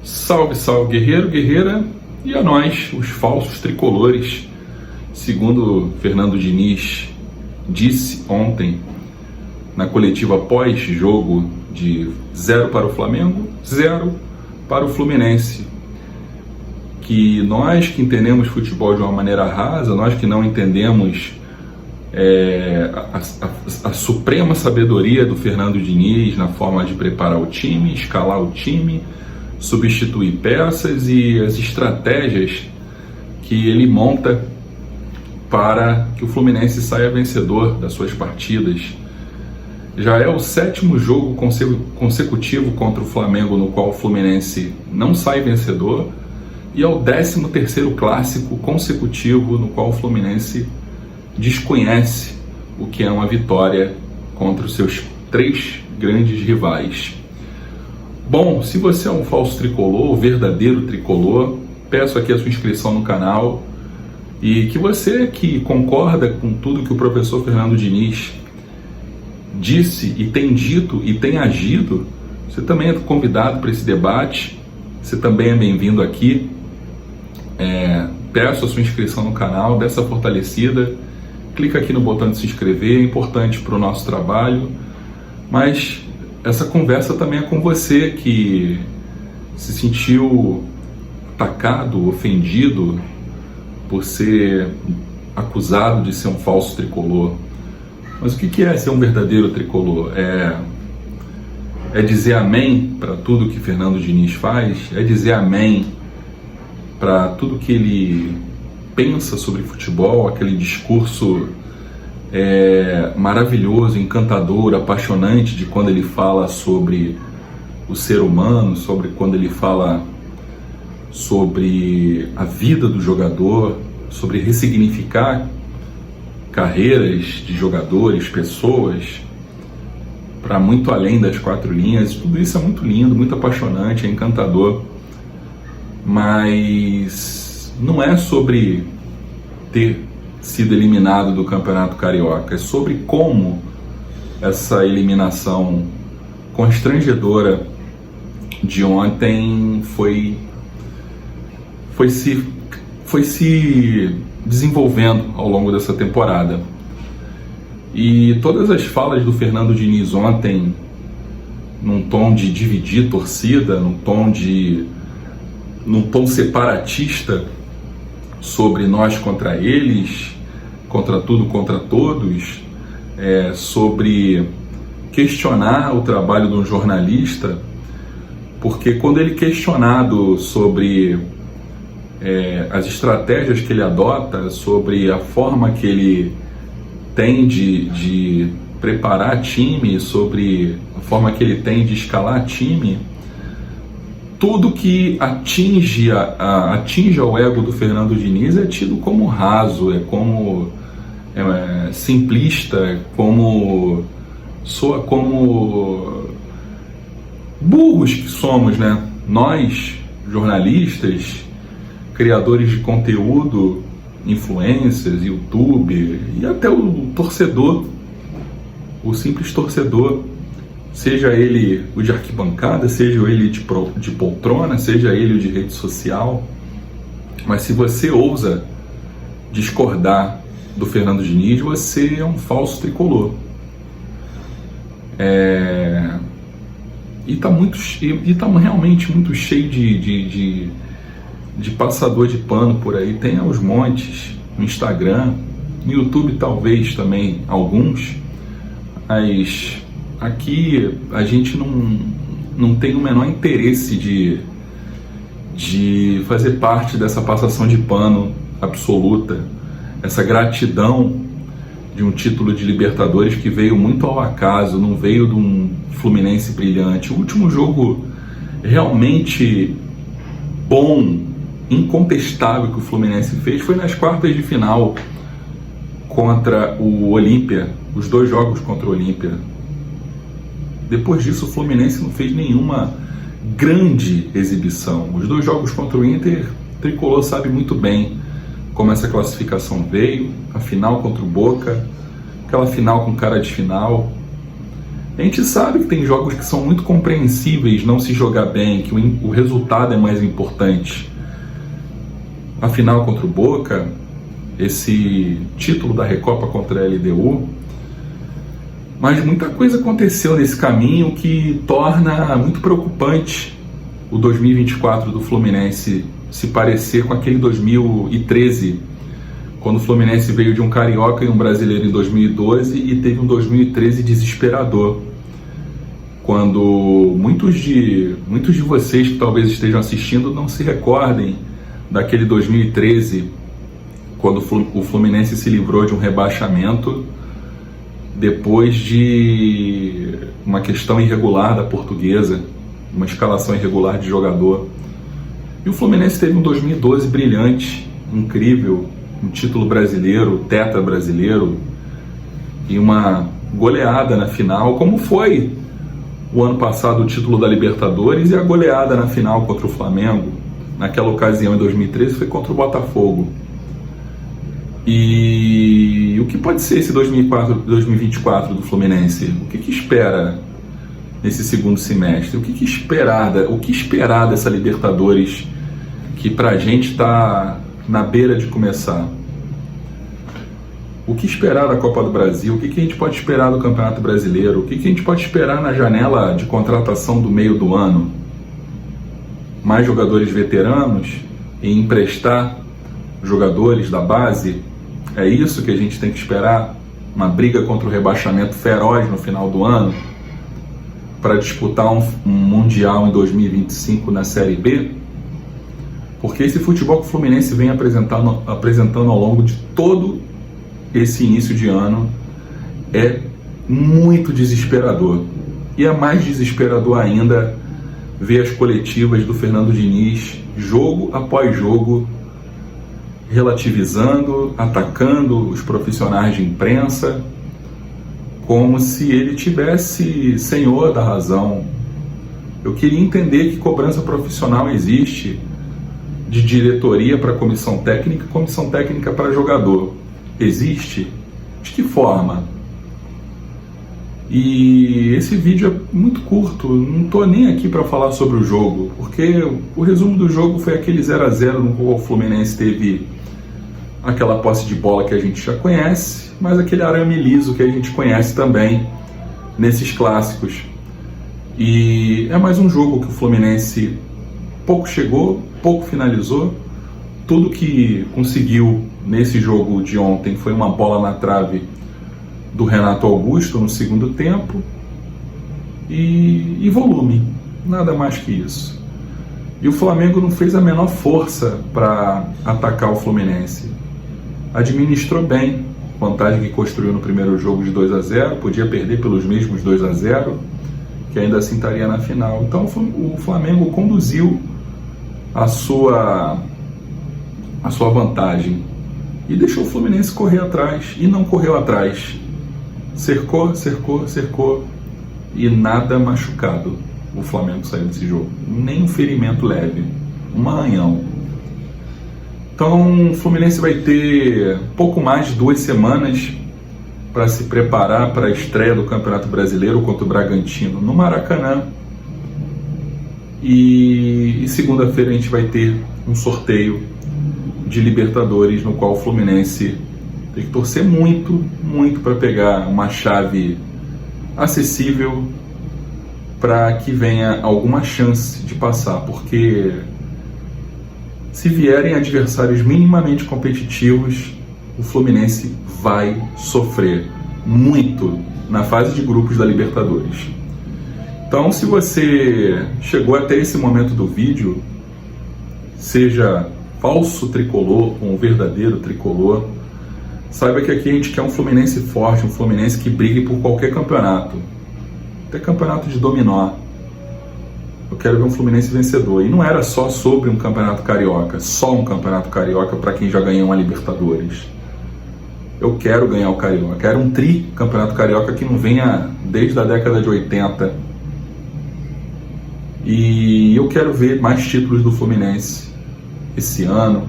Salve, salve, guerreiro, guerreira, e a nós, os falsos tricolores. Segundo Fernando Diniz disse ontem na coletiva pós-jogo de 0 para o Flamengo, 0 para o Fluminense, que nós que entendemos futebol de uma maneira rasa, nós que não entendemos a suprema sabedoria do Fernando Diniz na forma de preparar o time, escalar o time, substituir peças e as estratégias que ele monta para que o Fluminense saia vencedor das suas partidas. Já é o 7º jogo consecutivo contra o Flamengo no qual o Fluminense não sai vencedor, e é o 13º clássico consecutivo no qual o Fluminense desconhece o que é uma vitória contra os seus 3 grandes rivais. Bom, se você é um falso tricolor, verdadeiro tricolor, peço aqui a sua inscrição no canal, e que você que concorda com tudo que o professor Fernando Diniz disse e tem dito e tem agido, você também é convidado para esse debate, você também é bem-vindo aqui. Peço a sua inscrição no canal, dessa fortalecida, clica aqui no botão de se inscrever, é importante para o nosso trabalho, mas essa conversa também é com você que se sentiu atacado, ofendido por ser acusado de ser um falso tricolor. Mas o que é ser um verdadeiro tricolor? É dizer amém para tudo que Fernando Diniz faz? É dizer amém para tudo que ele pensa sobre futebol, aquele discurso maravilhoso, encantador, apaixonante de quando ele fala sobre o ser humano, sobre quando ele fala sobre a vida do jogador, sobre ressignificar carreiras de jogadores, pessoas, para muito além das 4 linhas. Tudo isso é muito lindo, muito apaixonante, é encantador, mas não é sobre ter sido eliminado do Campeonato Carioca, é sobre como essa eliminação constrangedora de ontem foi se desenvolvendo ao longo dessa temporada. E todas as falas do Fernando Diniz ontem, num tom de dividir torcida, num tom separatista, sobre nós contra eles, contra tudo, contra todos, sobre questionar o trabalho de um jornalista, porque quando ele é questionado sobre as estratégias que ele adota, sobre a forma que ele tem de preparar time, sobre a forma que ele tem de escalar time, tudo que atinge ao ego do Fernando Diniz é tido como raso, como simplista, soa como burros que somos, né? Nós, jornalistas, criadores de conteúdo, influencers, YouTube, e até o torcedor, o simples torcedor, seja ele o de arquibancada, seja ele de poltrona, seja ele o de rede social. Mas se você ousa discordar do Fernando Diniz, você é um falso tricolor. E tá realmente muito cheio de passador de pano por aí. Tem aos montes no Instagram, no YouTube talvez também alguns, mas aqui a gente não tem o menor interesse de fazer parte dessa passação de pano absoluta, essa gratidão de um título de Libertadores que veio muito ao acaso, não veio de um Fluminense brilhante. O último jogo realmente bom, incontestável que o Fluminense fez foi nas quartas de final contra o Olímpia, os 2 jogos contra o Olímpia. Depois disso, o Fluminense não fez nenhuma grande exibição. Os 2 jogos contra o Inter, o tricolor sabe muito bem como essa classificação veio, a final contra o Boca, aquela final com cara de final. A gente sabe que tem jogos que são muito compreensíveis não se jogar bem, que o resultado é mais importante. A final contra o Boca, esse título da Recopa contra a LDU, mas muita coisa aconteceu nesse caminho que torna muito preocupante o 2024 do Fluminense se parecer com aquele 2013, quando o Fluminense veio de um carioca e um brasileiro em 2012 e teve um 2013 desesperador, quando muitos de vocês que talvez estejam assistindo não se recordem daquele 2013, quando o Fluminense se livrou de um rebaixamento depois de uma questão irregular da Portuguesa, uma escalação irregular de jogador. E o Fluminense teve um 2012 brilhante, incrível, um título brasileiro, tetra brasileiro, e uma goleada na final, como foi o ano passado o título da Libertadores e a goleada na final contra o Flamengo, naquela ocasião em 2013, foi contra o Botafogo. E o que pode ser esse 2024 do Fluminense? O que espera nesse segundo semestre? O que esperar dessa Libertadores que pra gente está na beira de começar? O que esperar da Copa do Brasil? O que a gente pode esperar do Campeonato Brasileiro? O que a gente pode esperar na janela de contratação do meio do ano? Mais jogadores veteranos e emprestar jogadores da base? É isso que a gente tem que esperar? Uma briga contra o rebaixamento feroz no final do ano para disputar um Mundial em 2025 na Série B? Porque esse futebol que o Fluminense vem apresentando ao longo de todo esse início de ano é muito desesperador. E é mais desesperador ainda ver as coletivas do Fernando Diniz, jogo após jogo, relativizando, atacando os profissionais de imprensa, como se ele tivesse senhor da razão. Eu queria entender que cobrança profissional existe de diretoria para comissão técnica para jogador. Existe? De que forma? E esse vídeo é muito curto, não estou nem aqui para falar sobre o jogo, porque o resumo do jogo foi aquele 0-0 no qual o Fluminense teve aquela posse de bola que a gente já conhece, mas aquele arame liso que a gente conhece também nesses clássicos. E é mais um jogo que o Fluminense pouco chegou, pouco finalizou. Tudo que conseguiu nesse jogo de ontem foi uma bola na trave do Renato Augusto no segundo tempo e volume, nada mais que isso. E o Flamengo não fez a menor força para atacar o Fluminense. Administrou bem, vantagem que construiu no primeiro jogo de 2-0, podia perder pelos mesmos 2-0, que ainda assim estaria na final. Então o Flamengo conduziu a sua vantagem e deixou o Fluminense correr atrás, e não correu atrás. Cercou e nada machucado o Flamengo saiu desse jogo, nem um ferimento leve, um arranhão. Então o Fluminense vai ter pouco mais de 2 semanas para se preparar para a estreia do Campeonato Brasileiro contra o Bragantino no Maracanã. E segunda-feira a gente vai ter um sorteio de Libertadores, no qual o Fluminense tem que torcer muito para pegar uma chave acessível para que venha alguma chance de passar, porque se vierem adversários minimamente competitivos, o Fluminense vai sofrer muito na fase de grupos da Libertadores. Então, se você chegou até esse momento do vídeo, seja falso tricolor ou um verdadeiro tricolor, saiba que aqui a gente quer um Fluminense forte, um Fluminense que brigue por qualquer campeonato, até campeonato de dominó. Eu quero ver um Fluminense vencedor. E não era só sobre um campeonato carioca, só um campeonato carioca para quem já ganhou uma Libertadores. Eu quero ganhar o carioca, quero um campeonato carioca que não venha desde a década de 80. E eu quero ver mais títulos do Fluminense esse ano.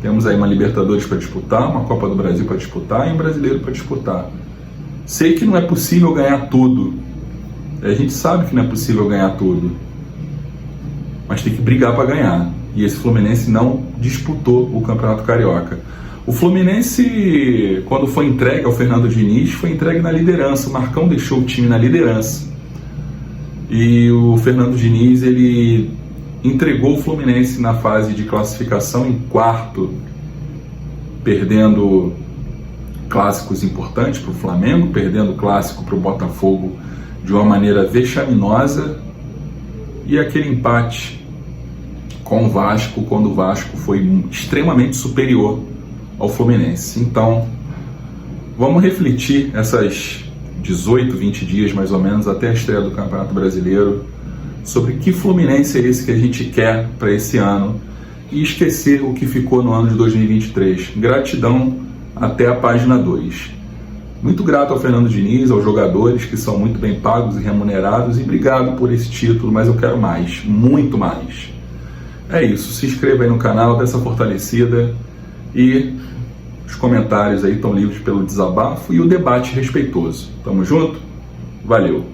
Temos aí uma Libertadores para disputar, uma Copa do Brasil para disputar e um Brasileiro para disputar. Sei que não é possível ganhar tudo. A gente sabe que não é possível ganhar tudo. Mas tem que brigar para ganhar. E esse Fluminense não disputou o Campeonato Carioca. O Fluminense, quando foi entregue ao Fernando Diniz, foi entregue na liderança. O Marcão deixou o time na liderança. E o Fernando Diniz, ele entregou o Fluminense na fase de classificação em quarto, perdendo clássicos importantes para o Flamengo, perdendo o clássico para o Botafogo de uma maneira vexaminosa, e aquele empate com o Vasco, quando o Vasco foi extremamente superior ao Fluminense. Então, vamos refletir essas 18, 20 dias mais ou menos, até a estreia do Campeonato Brasileiro, sobre que Fluminense é esse que a gente quer para esse ano, e esquecer o que ficou no ano de 2023. Gratidão até a página 2. Muito grato ao Fernando Diniz, aos jogadores que são muito bem pagos e remunerados, e obrigado por esse título, mas eu quero mais, muito mais. É isso, se inscreva aí no canal, dê essa fortalecida, e os comentários aí estão livres pelo desabafo e o debate respeitoso. Tamo junto? Valeu!